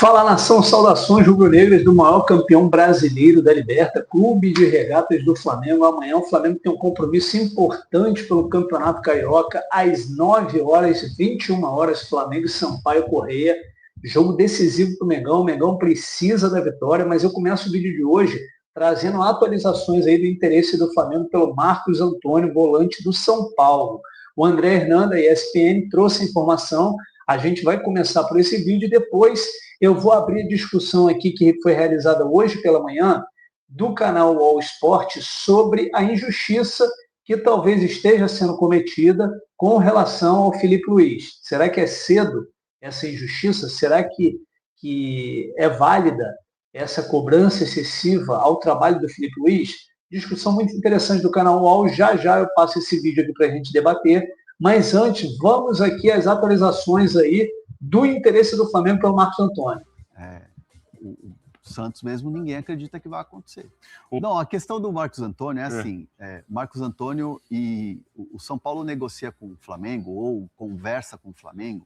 Fala, nação, saudações rubro-negras do maior campeão brasileiro da Liberta, Clube de Regatas do Flamengo. Amanhã o Flamengo tem um compromisso importante pelo Campeonato Carioca, às 9h21, Flamengo e Sampaio Corrêa. Jogo decisivo para o Mengão. O Mengão precisa da vitória, mas eu começo o vídeo de hoje trazendo atualizações aí do interesse do Flamengo pelo Marcos Antônio, volante do São Paulo. O André Hernan, da ESPN, trouxe a informação. A gente vai começar por esse vídeo e depois eu vou abrir a discussão aqui que foi realizada hoje pela manhã do canal All Sport sobre a injustiça que talvez esteja sendo cometida com relação ao Filipe Luís. Será que é cedo essa injustiça? Será que é válida essa cobrança excessiva ao trabalho do Filipe Luís? Discussão muito interessante do canal All. Já eu passo esse vídeo aqui para a gente debater. Mas antes, vamos aqui às atualizações aí do interesse do Flamengo pelo Marcos Antônio. O Santos mesmo, ninguém acredita que vai acontecer. Não, a questão do Marcos Antônio é assim, Marcos Antônio e o São Paulo negocia com o Flamengo ou conversa com o Flamengo,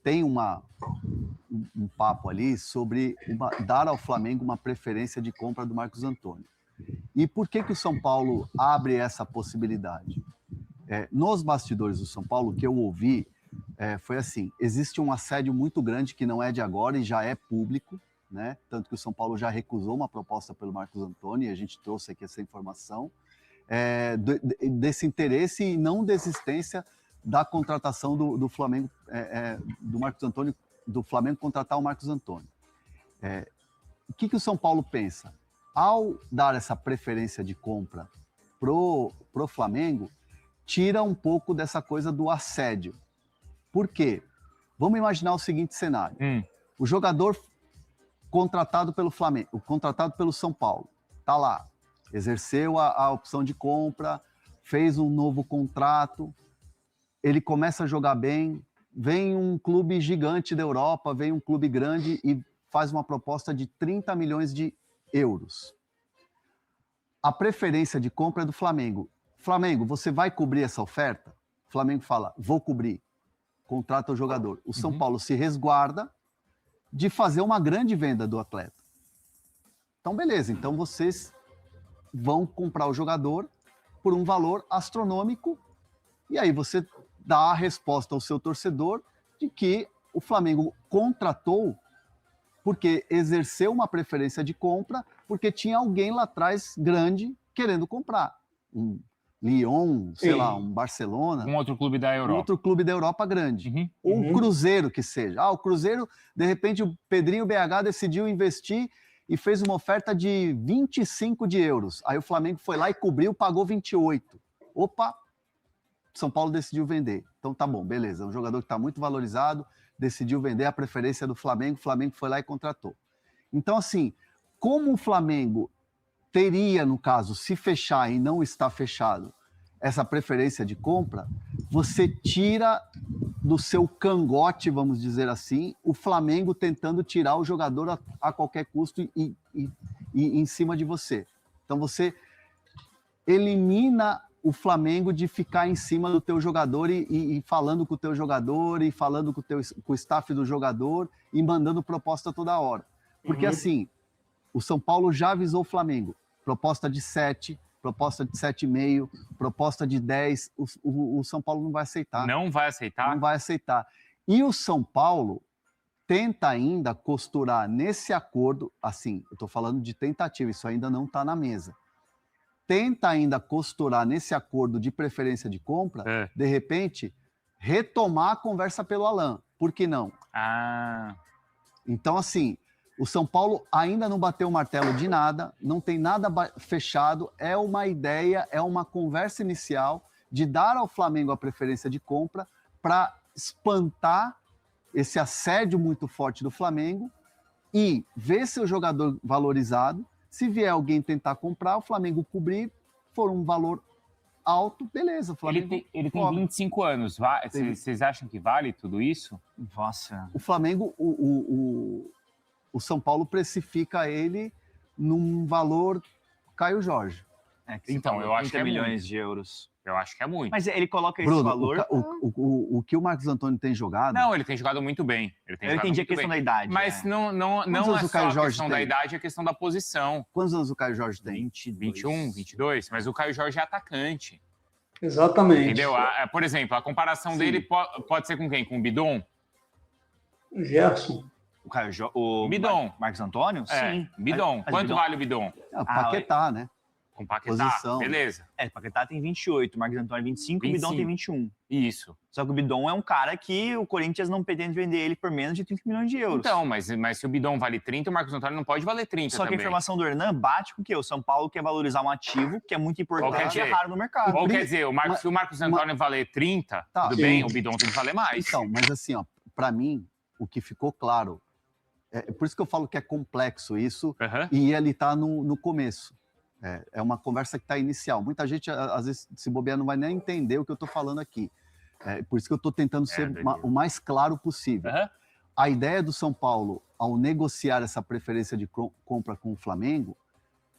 tem um papo ali sobre dar ao Flamengo uma preferência de compra do Marcos Antônio. E por que o São Paulo abre essa possibilidade? Nos bastidores do São Paulo, o que eu ouvi foi assim, existe um assédio muito grande que não é de agora e já é público, né? Tanto que o São Paulo já recusou uma proposta pelo Marcos Antônio, e a gente trouxe aqui essa informação, desse interesse e não desistência da contratação do Flamengo, do Marcos Antônio, do Flamengo contratar o Marcos Antônio. O que o São Paulo pensa? Ao dar essa preferência de compra pro Flamengo, tira um pouco dessa coisa do assédio. Por quê? Vamos imaginar o seguinte cenário. O jogador contratado pelo Flamengo, contratado pelo São Paulo, tá lá, exerceu a opção de compra, fez um novo contrato, ele começa a jogar bem, vem um clube gigante da Europa, vem um clube grande e faz uma proposta de 30 milhões de euros. A preferência de compra é do Flamengo. Flamengo, você vai cobrir essa oferta? O Flamengo fala, vou cobrir. Contrata o jogador. O São Paulo se resguarda de fazer uma grande venda do atleta. Então, beleza. Então, vocês vão comprar o jogador por um valor astronômico e aí você dá a resposta ao seu torcedor de que o Flamengo contratou porque exerceu uma preferência de compra porque tinha alguém lá atrás grande querendo comprar. Lyon, sei lá, um Barcelona. Um outro clube da Europa. Um outro clube da Europa grande. Ou um Cruzeiro que seja. O Cruzeiro, de repente, o Pedrinho BH decidiu investir e fez uma oferta de 25 de euros. Aí o Flamengo foi lá e cobriu, pagou 28. Opa, São Paulo decidiu vender. Então tá bom, beleza. É um jogador que está muito valorizado, decidiu vender a preferência do Flamengo, o Flamengo foi lá e contratou. Então, assim, como o Flamengo teria, no caso, se fechar e não está fechado, essa preferência de compra, você tira do seu cangote, vamos dizer assim, o Flamengo tentando tirar o jogador a qualquer custo e em cima de você. Então você elimina o Flamengo de ficar em cima do teu jogador e falando com o teu jogador e falando com o staff do jogador e mandando proposta toda hora. Porque assim, o São Paulo já avisou o Flamengo, proposta de 7, proposta de 7,5, proposta de 10, o São Paulo não vai aceitar. Não vai aceitar? Não vai aceitar. E o São Paulo tenta ainda costurar nesse acordo, assim, eu estou falando de tentativa, isso ainda não está na mesa. Tenta ainda costurar nesse acordo de preferência de compra, de repente, retomar a conversa pelo Alan. Por que não? Então, assim, o São Paulo ainda não bateu o martelo de nada, não tem nada fechado, é uma ideia, é uma conversa inicial de dar ao Flamengo a preferência de compra para espantar esse assédio muito forte do Flamengo e ver seu jogador valorizado. Se vier alguém tentar comprar, o Flamengo cobrir, for um valor alto, beleza. O Flamengo ele tem 25 anos, vocês acham que vale tudo isso? Nossa. O Flamengo, o São Paulo precifica ele num valor Caio Jorge. Então, eu acho que é milhões de euros. Eu acho que é muito. Mas ele coloca esse Bruno, valor... o que o Marcos Antônio tem jogado... Não, ele tem jogado muito bem. Eu entendi a questão da idade. Mas não é só a questão da idade, é a questão da posição. Quantos anos o Caio Jorge tem? 21, 22. Mas o Caio Jorge é atacante. Exatamente. Entendeu? Por exemplo, a comparação dele pode ser com quem? Com o Bidon? O Gerson. O Bidon. Marcos Antônio? Sim. Bidon. Quanto vale o Bidon? Paquetá, né? Com Paquetá, posição. Beleza. Paquetá tem 28, Marcos Antônio 25 e o Bidon tem 21. Isso. Só que o Bidon é um cara que o Corinthians não pretende vender ele por menos de 30 milhões de euros. Então, mas se o Bidon vale 30, o Marcos Antônio não pode valer 30 Só que também. a informação do Hernan bate com o quê? O São Paulo quer valorizar um ativo que é muito importante e é raro no mercado. Ou quer dizer, se o Marcos Antônio valer 30, tudo bem, o Bidon tem que valer mais. Então, mas assim, para mim, o que ficou claro, por isso que eu falo que é complexo isso, e ele está no começo. É uma conversa que está inicial. Muita gente, às vezes, se bobear, não vai nem entender o que eu estou falando aqui. Por isso que eu estou tentando ser o mais claro possível. A ideia do São Paulo, ao negociar essa preferência de compra com o Flamengo,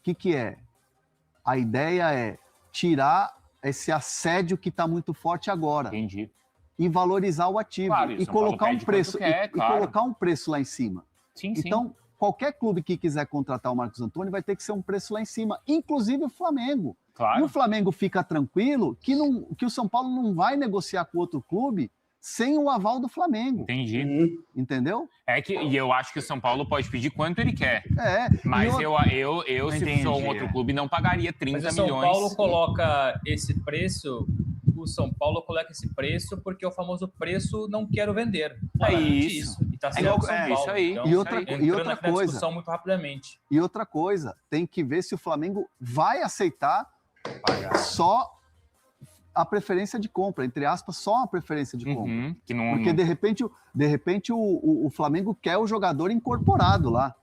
o que é? A ideia é tirar esse assédio que está muito forte agora. Entendi. E valorizar o ativo. Claro, e colocar um preço. Colocar um preço lá em cima. Sim. Então, qualquer clube que quiser contratar o Marcos Antônio vai ter que ser um preço lá em cima, inclusive o Flamengo. Claro. E o Flamengo fica tranquilo que o São Paulo não vai negociar com outro clube sem o aval do Flamengo. Entendi. Entendeu? E eu acho que o São Paulo pode pedir quanto ele quer. Mas eu se sou um outro clube, não pagaria 30 milhões. Mas o São Paulo coloca esse preço... O São Paulo coloca esse preço porque é o famoso preço não quero vender. Isso. E tá sendo São Paulo. Isso aí. Então, e outra coisa, discussão muito rapidamente. E outra coisa, tem que ver se o Flamengo vai aceitar só a preferência de compra, entre aspas, só a preferência de compra. Porque de repente o Flamengo quer o jogador incorporado lá,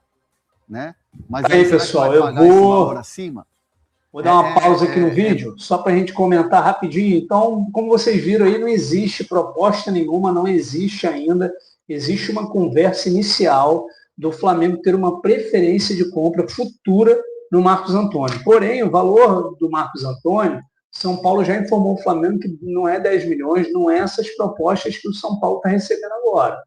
né? Mas aí pessoal, eu vou acima. Vou dar uma pausa aqui no vídeo, só para a gente comentar rapidinho. Então, como vocês viram aí, não existe proposta nenhuma, não existe ainda. Existe uma conversa inicial do Flamengo ter uma preferência de compra futura no Marcos Antônio. Porém, o valor do Marcos Antônio, São Paulo já informou o Flamengo que não é 10 milhões, não é essas propostas que o São Paulo está recebendo agora.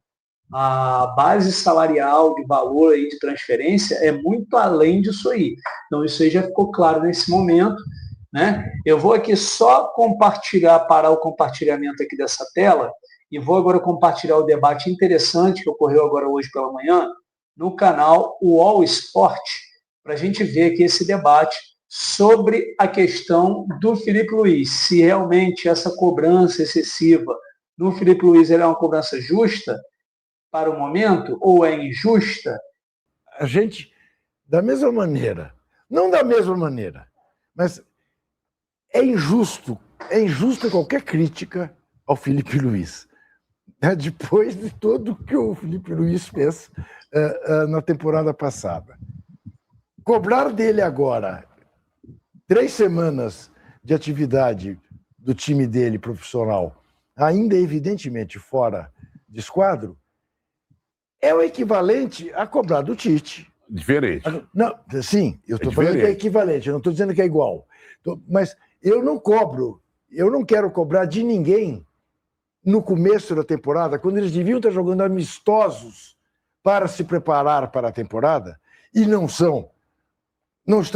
A base salarial de valor aí de transferência é muito além disso aí. Então, isso aí já ficou claro nesse momento, né? Eu vou aqui só parar o compartilhamento aqui dessa tela e vou agora compartilhar o debate interessante que ocorreu agora hoje pela manhã no canal UOL Sport, para a gente ver aqui esse debate sobre a questão do Filipe Luiz. Se realmente essa cobrança excessiva do Filipe Luiz é uma cobrança justa para o momento, ou é injusta? A gente, da mesma maneira, não da mesma maneira, mas é injusta qualquer crítica ao Filipe Luiz. Depois de tudo que o Filipe Luiz fez na temporada passada. Cobrar dele agora 3 semanas de atividade do time dele profissional, ainda evidentemente fora de esquadro, é o equivalente a cobrar do Tite. Diferente. Não, sim, eu estou falando que é equivalente, eu não estou dizendo que é igual. Mas eu não quero cobrar de ninguém no começo da temporada, quando eles deviam estar jogando amistosos para se preparar para a temporada, e não estão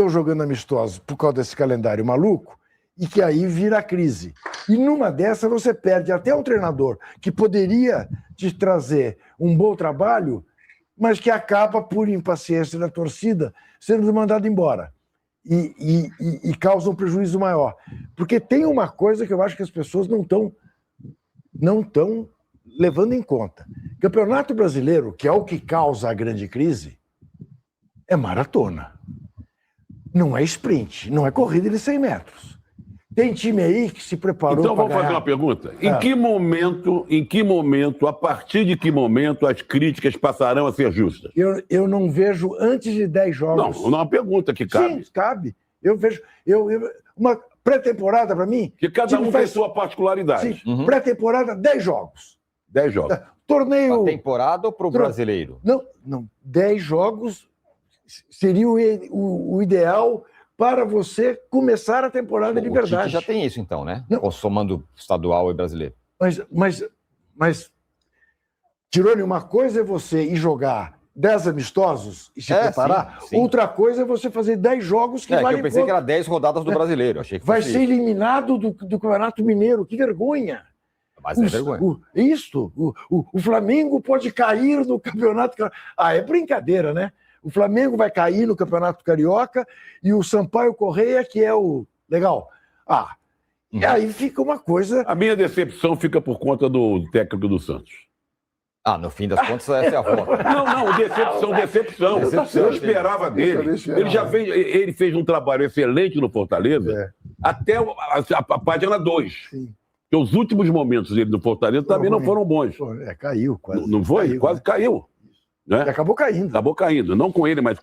jogando amistosos por causa desse calendário maluco, e que aí vira a crise. E numa dessa você perde até um treinador que poderia te trazer um bom trabalho, mas que acaba, por impaciência da torcida, sendo mandado embora. E causa um prejuízo maior. Porque tem uma coisa que eu acho que as pessoas não estão levando em conta. Campeonato Brasileiro, que é o que causa a grande crise, é maratona. Não é sprint, não é corrida de 100 metros. Tem time aí que se preparou para Então, vamos fazer uma pergunta. Em que momento, a partir de que momento as críticas passarão a ser justas? Eu não vejo antes de 10 jogos. Não é uma pergunta que cabe. Sim, cabe. Eu vejo... uma pré-temporada, para mim... Que cada um tem sua particularidade. Sim, pré-temporada, 10 jogos. 10 jogos. Torneio... Pra temporada ou para o brasileiro? Não. 10 jogos seria o ideal para você começar a temporada de verdade. O Tite já tem isso, então, né? Somando estadual e brasileiro. Mas Tirone, uma coisa é você ir jogar 10 amistosos e se preparar. Sim. Outra coisa é você fazer 10 jogos que valem... Eu pensei que era 10 rodadas do brasileiro. Achei que vai ser eliminado do Campeonato Mineiro. Que vergonha. Mas é vergonha. O Flamengo pode cair no Campeonato... é brincadeira, né? O Flamengo vai cair no Campeonato Carioca e o Sampaio Correia, que é o... Legal. E aí fica uma coisa... A minha decepção fica por conta do técnico do Santos. No fim das contas, essa é a foto. Não, decepção. Eu esperava dele. Ele fez um trabalho excelente no Fortaleza até a página 2. Sim. Porque os últimos momentos dele no Fortaleza também não foram bons. Caiu quase. Não foi? Quase caiu. Né? E acabou caindo. Acabou caindo. Não com ele, mas...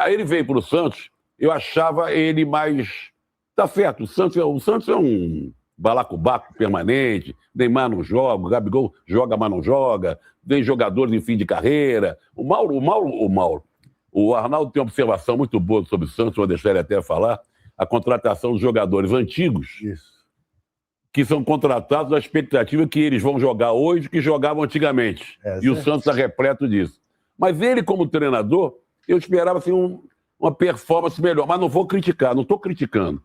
Aí ele veio para o Santos, eu achava ele mais... Tá certo, o Santos é um balacobaco permanente, Neymar não joga, o Gabigol joga, mas não joga, tem jogadores em fim de carreira. O Arnaldo tem uma observação muito boa sobre o Santos, vou deixar ele até falar, a contratação de jogadores antigos, que são contratados na expectativa que eles vão jogar hoje que jogavam antigamente. E o Santos está repleto disso. Mas ele, como treinador, eu esperava assim, uma performance melhor. Mas não vou criticar, não estou criticando.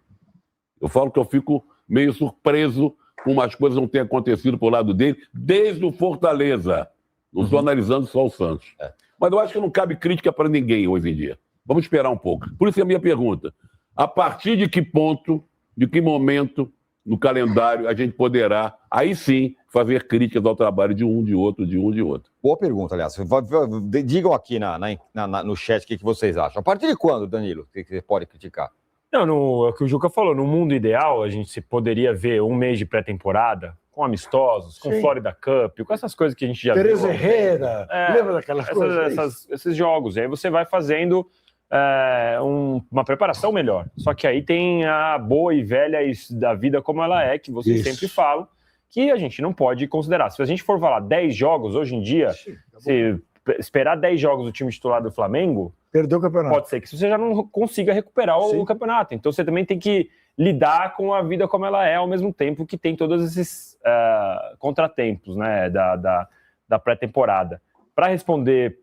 Eu falo que eu fico meio surpreso com umas coisas que não têm acontecido por lado dele, desde o Fortaleza. Não estou analisando só o Santos. Mas eu acho que não cabe crítica para ninguém hoje em dia. Vamos esperar um pouco. Por isso é a minha pergunta. A partir de que ponto, de que momento no calendário a gente poderá, aí sim, fazer críticas ao trabalho de um, de outro? Boa pergunta, aliás. Digam aqui no chat o que vocês acham. A partir de quando, Danilo, que você pode criticar? É o que o Juca falou, no mundo ideal a gente poderia ver um mês de pré-temporada com amistosos, com Florida Cup, com essas coisas que a gente já viu. Tereza Herrera, lembra daquelas coisas? Esses jogos, e aí você vai fazendo uma preparação melhor. Só que aí tem a boa e velha da vida como ela é, que vocês sempre falam, que a gente não pode considerar. Se a gente for falar 10 jogos hoje em dia, se esperar 10 jogos do time titular do Flamengo, perdeu o campeonato. Pode ser que você já não consiga recuperar o campeonato. Então você também tem que lidar com a vida como ela é, ao mesmo tempo que tem todos esses contratempos, né, da pré-temporada. Para responder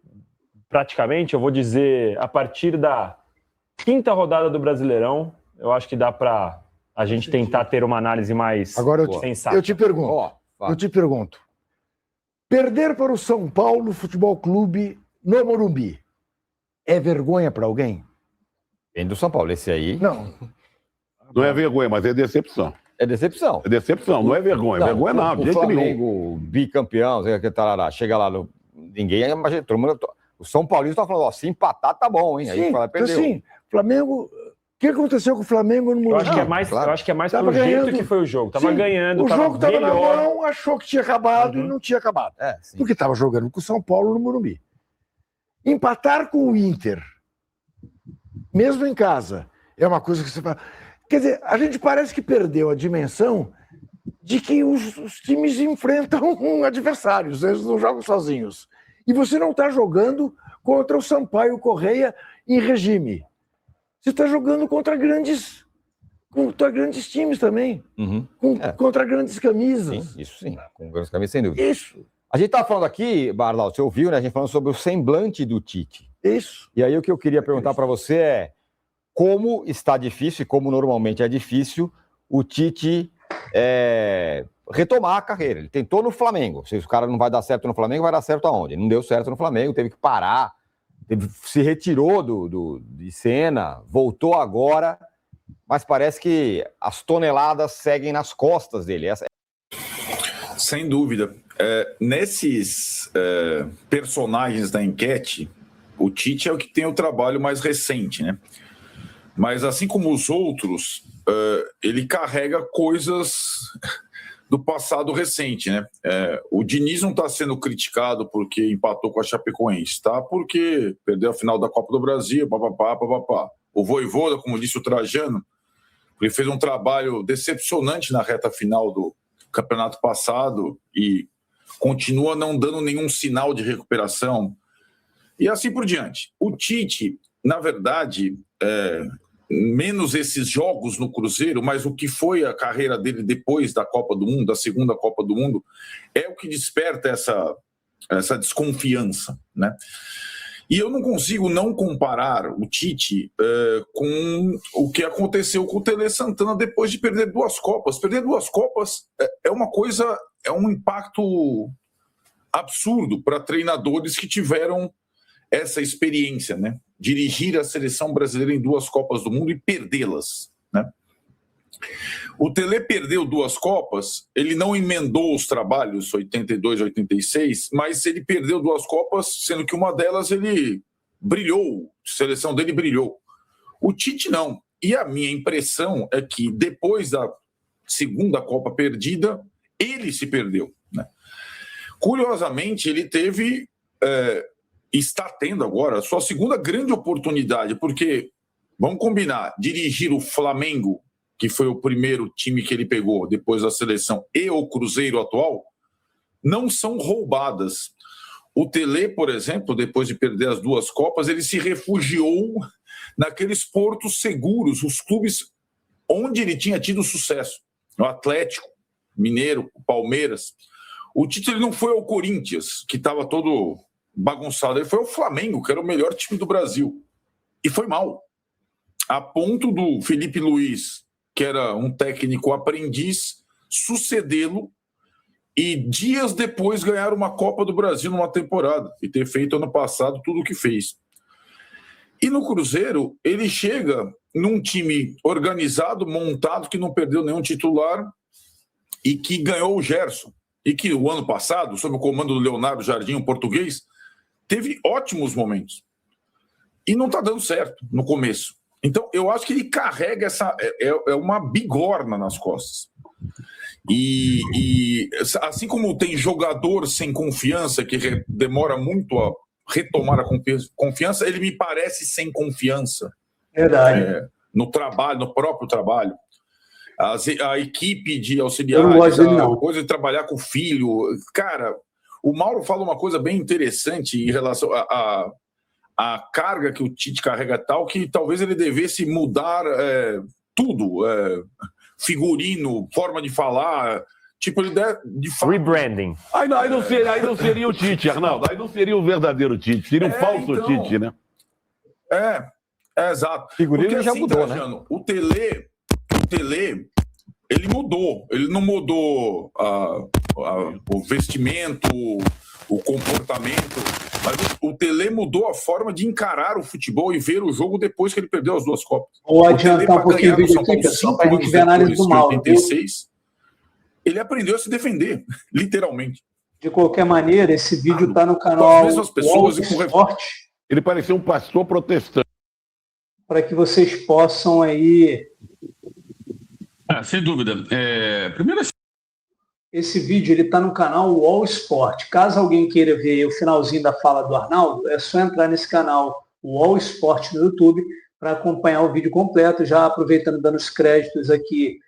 praticamente, eu vou dizer, a partir da 5ª rodada do Brasileirão, eu acho que dá para a gente tentar ter uma análise mais sensata. Eu te pergunto, perder para o São Paulo Futebol Clube no Morumbi é vergonha para alguém? Vem do São Paulo, esse aí... Não é vergonha, mas é decepção. É decepção. É decepção, não é vergonha. Vergonha não, o Flamengo, bicampeão, chega lá, ninguém imagina, todo mundo... O São Paulino está falando, se empatar tá bom, hein? Aí perdeu. Sim, Flamengo... O que aconteceu com o Flamengo no Morumbi? Eu acho que é mais pelo jeito que foi o jogo. Tava ganhando, o jogo tava na mão, achou que tinha acabado e não tinha acabado. Porque estava jogando com o São Paulo no Morumbi. Empatar com o Inter, mesmo em casa, é uma coisa que você fala... Quer dizer, a gente parece que perdeu a dimensão de que os times enfrentam adversários, eles não jogam sozinhos. E você não está jogando contra o Sampaio Correia em regime. Você está jogando contra grandes times também. Contra grandes camisas. Sim, isso sim, com grandes camisas, sem dúvida. Isso. A gente estava falando aqui, Barlau, você ouviu, né? A gente falando sobre o semblante do Tite. Isso. E aí o que eu queria perguntar para você é como está difícil, e como normalmente é difícil, o Tite retomar a carreira. Ele tentou no Flamengo. Se o cara não vai dar certo no Flamengo, vai dar certo aonde? Não deu certo no Flamengo, teve que parar, se retirou de cena, voltou agora, mas parece que as toneladas seguem nas costas dele. Sem dúvida. Nesses personagens da enquete, o Tite é o que tem o trabalho mais recente, né? Mas assim como os outros, ele carrega coisas do passado recente, né? O Diniz não está sendo criticado porque empatou com a Chapecoense, tá? Porque perdeu a final da Copa do Brasil, papapá. O Vojvoda, como disse o Trajano, ele fez um trabalho decepcionante na reta final do campeonato passado e continua não dando nenhum sinal de recuperação. E assim por diante. O Tite, na verdade, menos esses jogos no Cruzeiro, mas o que foi a carreira dele depois da Copa do Mundo, da segunda Copa do Mundo, é o que desperta essa desconfiança, né? E eu não consigo não comparar o Tite com o que aconteceu com o Tele Santana depois de perder 2 Copas. Perder 2 Copas é uma coisa, é um impacto absurdo para treinadores que tiveram essa experiência, né? Dirigir a seleção brasileira em 2 Copas do Mundo e perdê-las, né? O Tele perdeu 2 Copas, ele não emendou os trabalhos, 82 e 86, mas ele perdeu 2 Copas, sendo que uma delas ele brilhou, a seleção dele brilhou. O Tite não. E a minha impressão é que depois da segunda Copa perdida, ele se perdeu, né? Curiosamente, ele teve, está tendo agora a sua segunda grande oportunidade, porque, vamos combinar, dirigir o Flamengo, que foi o primeiro time que ele pegou depois da seleção, e o Cruzeiro atual, não são roubadas. O Tele, por exemplo, depois de perder as 2 Copas, ele se refugiou naqueles portos seguros, os clubes onde ele tinha tido sucesso. O Atlético Mineiro, o Palmeiras. O Tite ele não foi ao Corinthians, que estava todo bagunçado. Ele foi ao Flamengo, que era o melhor time do Brasil. E foi mal. A ponto do Felipe Luiz, que era um técnico aprendiz, sucedê-lo e dias depois ganhar uma Copa do Brasil numa temporada e ter feito ano passado tudo o que fez. E no Cruzeiro, ele chega num time organizado, montado, que não perdeu nenhum titular e que ganhou o Gerson. E que o ano passado, sob o comando do Leonardo Jardim, um português, teve ótimos momentos. E não está dando certo no começo. Então, eu acho que ele carrega uma bigorna nas costas. E assim como tem jogador sem confiança, que demora muito a retomar a confiança, ele me parece sem confiança. Verdade. No trabalho, no próprio trabalho. A equipe de auxiliares, a coisa de trabalhar com o filho. Cara, o Mauro fala uma coisa bem interessante em relação a carga que o Tite carrega tal, que talvez ele devesse mudar tudo. Figurino, forma de falar. Tipo, ele de fato... Rebranding. Aí não seria o Tite, Arnaldo. Aí não seria o verdadeiro Tite. Seria um falso Tite, né? Exato. Figurino porque, já assim, mudou, Trajano, né? O Tele, ele mudou. Ele não mudou o vestimento, o comportamento, mas o Tele mudou a forma de encarar o futebol e ver o jogo depois que ele perdeu as 2 Copas. Vou adiantar um pouquinho o vídeo aqui, pessoal, para a gente ver a análise do Mauro. Ele aprendeu a se defender, literalmente. De qualquer maneira, esse vídeo está no canal as mesmas pessoas e com Esporte. Ele parecia um pastor protestante. Para que vocês possam aí... sem dúvida. Primeiro, esse vídeo ele está no canal UOL Sport. Caso alguém queira ver o finalzinho da fala do Arnaldo, é só entrar nesse canal UOL Sport no YouTube para acompanhar o vídeo completo, já aproveitando dando os créditos aqui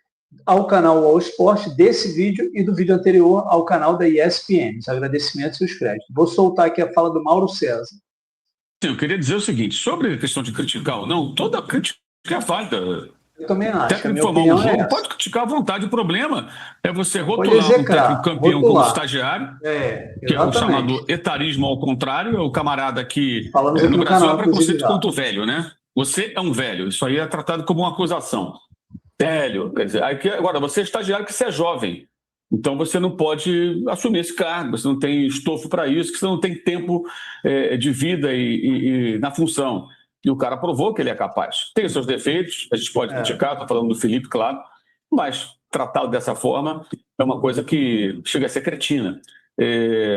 ao canal UOL Sport desse vídeo e do vídeo anterior ao canal da ESPN. Os agradecimentos e os créditos. Vou soltar aqui a fala do Mauro César. Sim, eu queria dizer o seguinte, sobre a questão de criticar ou não, toda crítica é válida. Eu também acho. Técnico formar um jogo, pode criticar à vontade. O problema é você rotular um técnico campeão como estagiário, que é o chamado etarismo ao contrário, é o camarada que no Brasil é preconceito contra o velho, né? Você é um velho, isso aí é tratado como uma acusação. Velho, quer dizer, agora você é estagiário que você é jovem, então você não pode assumir esse cargo, você não tem estofo para isso, você não tem tempo de vida e na função. E o cara provou que ele é capaz. Tem os seus defeitos, a gente pode criticar, estou falando do Felipe, claro, mas tratá-lo dessa forma é uma coisa que chega a ser cretina.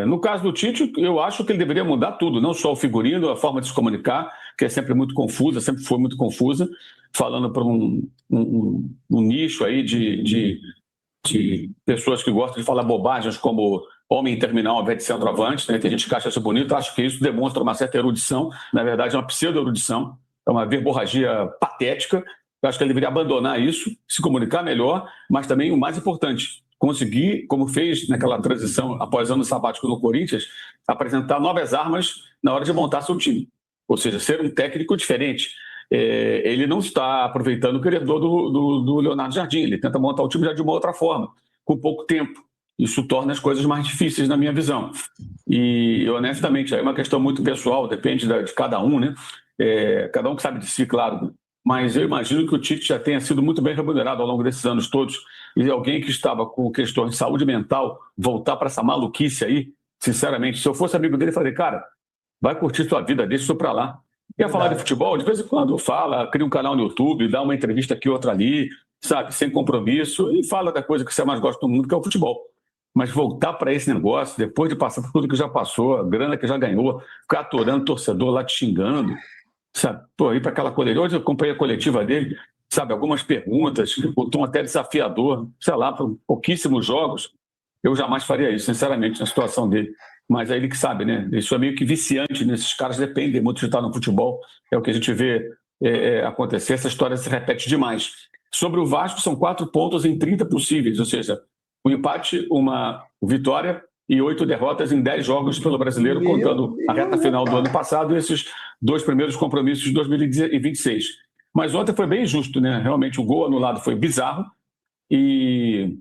No caso do Tite, eu acho que ele deveria mudar tudo, não só o figurino, a forma de se comunicar, que é sempre muito confusa, sempre foi muito confusa, falando para um nicho aí de pessoas que gostam de falar bobagens como homem terminal ao invés de centroavante, né? Tem gente que acha isso bonito, acho que isso demonstra uma certa erudição, na verdade é uma pseudo-erudição, é uma verborragia patética. Eu acho que ele deveria abandonar isso, se comunicar melhor, mas também o mais importante, conseguir, como fez naquela transição após ano sabático no Corinthians, apresentar novas armas na hora de montar seu time, ou seja, ser um técnico diferente. ele não está aproveitando o credor do Leonardo Jardim. Ele tenta montar o time já de uma outra forma, com pouco tempo. Isso torna as coisas mais difíceis, na minha visão. E, honestamente, é uma questão muito pessoal, depende de cada um, né? Cada um que sabe de si, claro. Mas eu imagino que o Tite já tenha sido muito bem remunerado ao longo desses anos todos. E alguém que estava com questões de saúde mental voltar para essa maluquice aí, sinceramente, se eu fosse amigo dele, eu falei, cara, vai curtir sua vida, deixa isso para lá. Quer falar de futebol? De vez em quando fala, cria um canal no YouTube, dá uma entrevista aqui, outra ali, sabe, sem compromisso, e fala da coisa que você mais gosta do mundo, que é o futebol. Mas voltar para esse negócio, depois de passar por tudo que já passou, a grana que já ganhou, ficar atorando o torcedor lá te xingando, sabe? Pô, ir para aquela coletiva, hoje eu acompanhei a coletiva dele, sabe, algumas perguntas, o tom até desafiador, sei lá, por pouquíssimos jogos, eu jamais faria isso, sinceramente, na situação dele. Mas é ele que sabe, né? Isso é meio que viciante, né? Esses caras dependem muito de estar no futebol, é o que a gente vê acontecer, essa história se repete demais. Sobre o Vasco, são 4 pontos em 30 possíveis, ou seja, um empate, uma vitória e 8 derrotas em 10 jogos pelo Brasileiro, contando a reta final do ano passado e esses 2 primeiros compromissos de 2026. Mas ontem foi bem injusto, né? Realmente o gol anulado foi bizarro e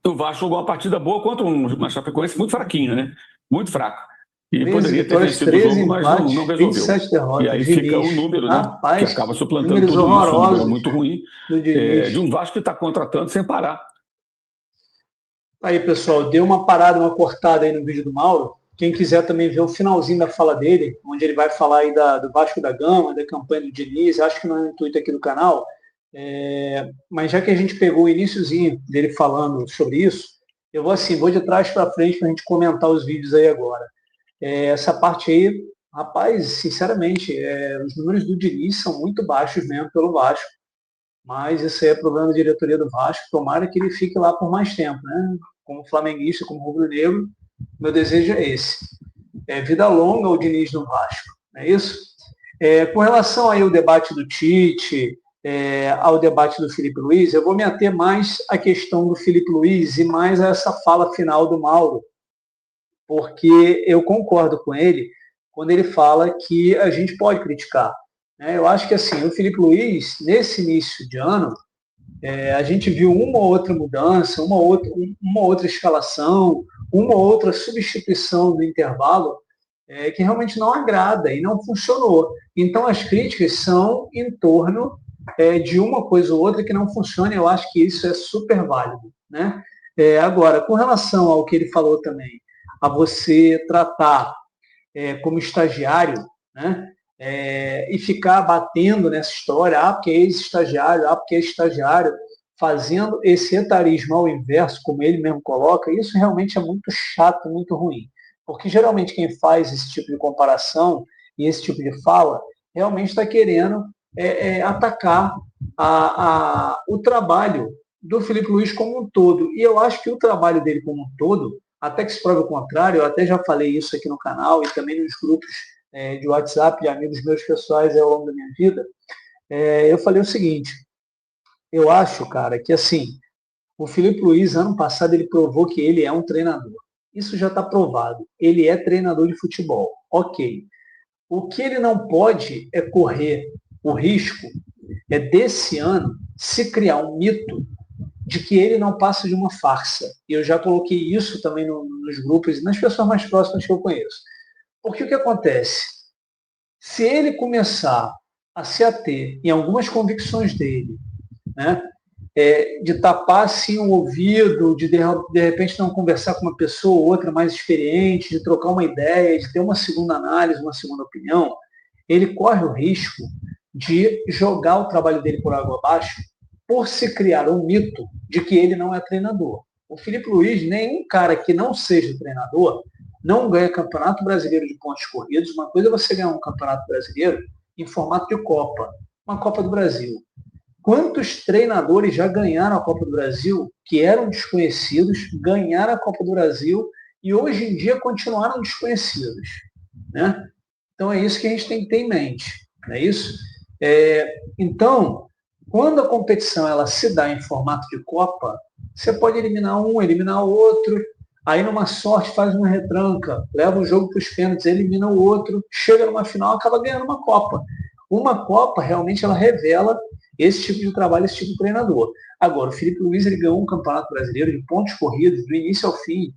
o Vasco jogou uma partida boa contra uma Chapecoense muito fraquinha, né? Muito fraco. E poderia ter vencido o jogo, mas não resolveu. Derrotas, e aí fica o número, né? Que acaba suplantando tudo isso. Um número muito ruim de um Vasco que está contratando sem parar. Aí, pessoal, deu uma parada, uma cortada aí no vídeo do Mauro. Quem quiser também ver o finalzinho da fala dele, onde ele vai falar aí do Vasco da Gama, da campanha do Diniz, acho que não é o intuito aqui do canal, mas já que a gente pegou o iniciozinho dele falando sobre isso, eu vou de trás para frente para a gente comentar os vídeos aí agora. Essa parte aí, rapaz, sinceramente, os números do Diniz são muito baixos mesmo pelo Vasco, mas isso aí é problema da diretoria do Vasco, tomara que ele fique lá por mais tempo, né? Como flamenguista, como rubro-negro, meu desejo é esse. Vida longa ao Diniz no Vasco, não é isso? Com relação aí ao debate do Tite, ao debate do Felipe Luiz, eu vou me ater mais à questão do Felipe Luiz e mais a essa fala final do Mauro, porque eu concordo com ele quando ele fala que a gente pode criticar. Eu acho que assim, o Felipe Luiz, nesse início de ano, a gente viu uma ou outra mudança, uma outra escalação, uma ou outra substituição do intervalo que realmente não agrada e não funcionou. Então as críticas são em torno de uma coisa ou outra que não funciona, eu acho que isso é super válido, né? Agora, com relação ao que ele falou também, a você tratar como estagiário, né? E ficar batendo nessa história, porque é ex-estagiário, porque é estagiário, fazendo esse etarismo ao inverso, como ele mesmo coloca, isso realmente é muito chato, muito ruim. Porque geralmente quem faz esse tipo de comparação e esse tipo de fala, realmente está querendo atacar o trabalho do Felipe Luiz como um todo. E eu acho que o trabalho dele como um todo, até que se prove o contrário, eu até já falei isso aqui no canal e também nos grupos de WhatsApp, de amigos meus pessoais ao longo da minha vida, eu falei o seguinte, eu acho, cara, que assim, o Felipe Luiz, ano passado, ele provou que ele é um treinador. Isso já está provado. Ele é treinador de futebol. Ok. O que ele não pode é correr o risco desse ano se criar um mito de que ele não passa de uma farsa. E eu já coloquei isso também nos grupos e nas pessoas mais próximas que eu conheço. Porque o que acontece? Se ele começar a se ater em algumas convicções dele, né, de tapar assim o ouvido, de repente não conversar com uma pessoa ou outra mais experiente, de trocar uma ideia, de ter uma segunda análise, uma segunda opinião, ele corre o risco de jogar o trabalho dele por água abaixo por se criar um mito de que ele não é treinador. O Felipe Luiz, nenhum cara que não seja treinador, não ganha Campeonato Brasileiro de pontos corridos. Uma coisa é você ganhar um Campeonato Brasileiro em formato de Copa, uma Copa do Brasil. Quantos treinadores já ganharam a Copa do Brasil, que eram desconhecidos, ganharam a Copa do Brasil e hoje em dia continuaram desconhecidos, né? Então é isso que a gente tem que ter em mente, não é isso? Então, quando a competição ela se dá em formato de Copa, você pode eliminar um, eliminar o outro, aí numa sorte faz uma retranca, leva o jogo para os pênaltis, elimina o outro, chega numa final, acaba ganhando uma Copa. Uma Copa, realmente, ela revela esse tipo de trabalho, esse tipo de treinador. Agora, o Felipe Luiz, ele ganhou um campeonato brasileiro de pontos corridos do início ao fim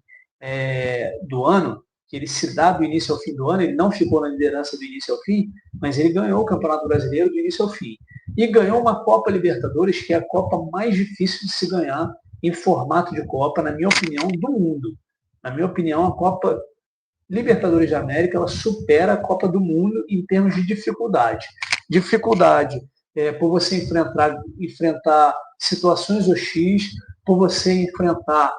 do ano, que ele se dá do início ao fim do ano, ele não ficou na liderança do início ao fim, mas ele ganhou o Campeonato Brasileiro do início ao fim. E ganhou uma Copa Libertadores, que é a Copa mais difícil de se ganhar em formato de Copa, na minha opinião, do mundo. Na minha opinião, a Copa Libertadores de América, ela supera a Copa do Mundo em termos de dificuldade. Dificuldade por você enfrentar situações hostis, por você enfrentar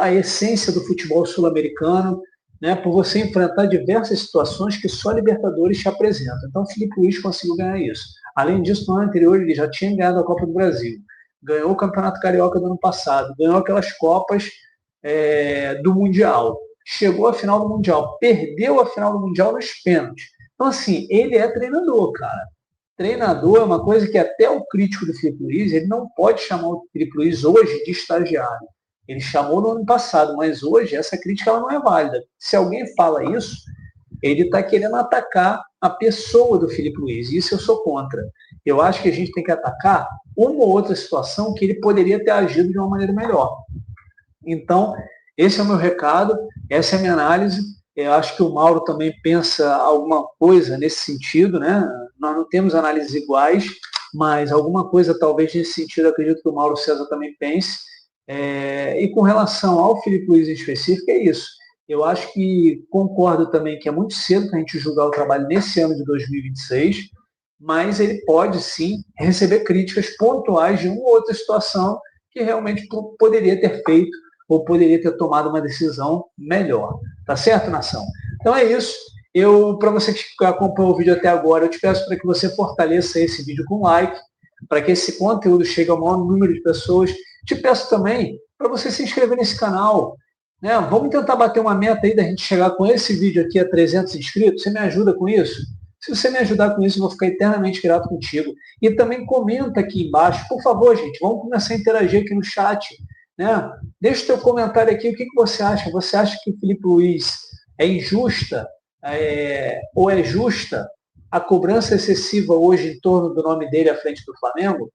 a essência do futebol sul-americano, né, por você enfrentar diversas situações que só a Libertadores te apresenta. Então, o Felipe Luiz conseguiu ganhar isso. Além disso, no ano anterior, ele já tinha ganhado a Copa do Brasil, ganhou o Campeonato Carioca do ano passado, ganhou aquelas Copas do Mundial, chegou à final do Mundial, perdeu a final do Mundial nos pênaltis. Então, assim, ele é treinador, cara. Treinador é uma coisa que até o crítico do Felipe Luiz, ele não pode chamar o Felipe Luiz hoje de estagiário. Ele chamou no ano passado, mas hoje essa crítica ela não é válida. Se alguém fala isso, ele está querendo atacar a pessoa do Felipe Luiz. Isso eu sou contra. Eu acho que a gente tem que atacar uma ou outra situação que ele poderia ter agido de uma maneira melhor. Então, esse é o meu recado, essa é a minha análise. Eu acho que o Mauro também pensa alguma coisa nesse sentido, né? Nós não temos análises iguais, mas alguma coisa talvez nesse sentido, eu acredito que o Mauro César também pense. E com relação ao Felipe Luiz em específico, é isso. Eu acho que concordo também que é muito cedo para a gente julgar o trabalho nesse ano de 2026, mas ele pode sim receber críticas pontuais de uma ou outra situação que realmente poderia ter feito ou poderia ter tomado uma decisão melhor. Tá certo, nação? Então é isso. Para você que acompanhou o vídeo até agora, eu te peço para que você fortaleça esse vídeo com like, para que esse conteúdo chegue ao maior número de pessoas. Te peço também para você se inscrever nesse canal. Né? Vamos tentar bater uma meta aí da gente chegar com esse vídeo aqui a 300 inscritos. Você me ajuda com isso? Se você me ajudar com isso, eu vou ficar eternamente grato contigo. E também comenta aqui embaixo. Por favor, gente, vamos começar a interagir aqui no chat. Né? Deixa o teu comentário aqui. O que você acha? Você acha que o Felipe Luiz é injusta ou é justa a cobrança excessiva hoje em torno do nome dele à frente do Flamengo?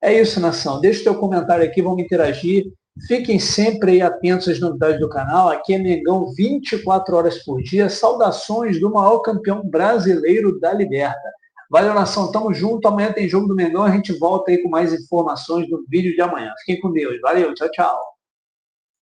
É isso, nação. Deixa o teu comentário aqui, vamos interagir. Fiquem sempre aí atentos às novidades do canal. Aqui é Mengão 24 horas por dia. Saudações do maior campeão brasileiro da Liberta. Valeu, nação. Tamo junto. Amanhã tem jogo do Mengão. A gente volta aí com mais informações no vídeo de amanhã. Fiquem com Deus. Valeu. Tchau, tchau.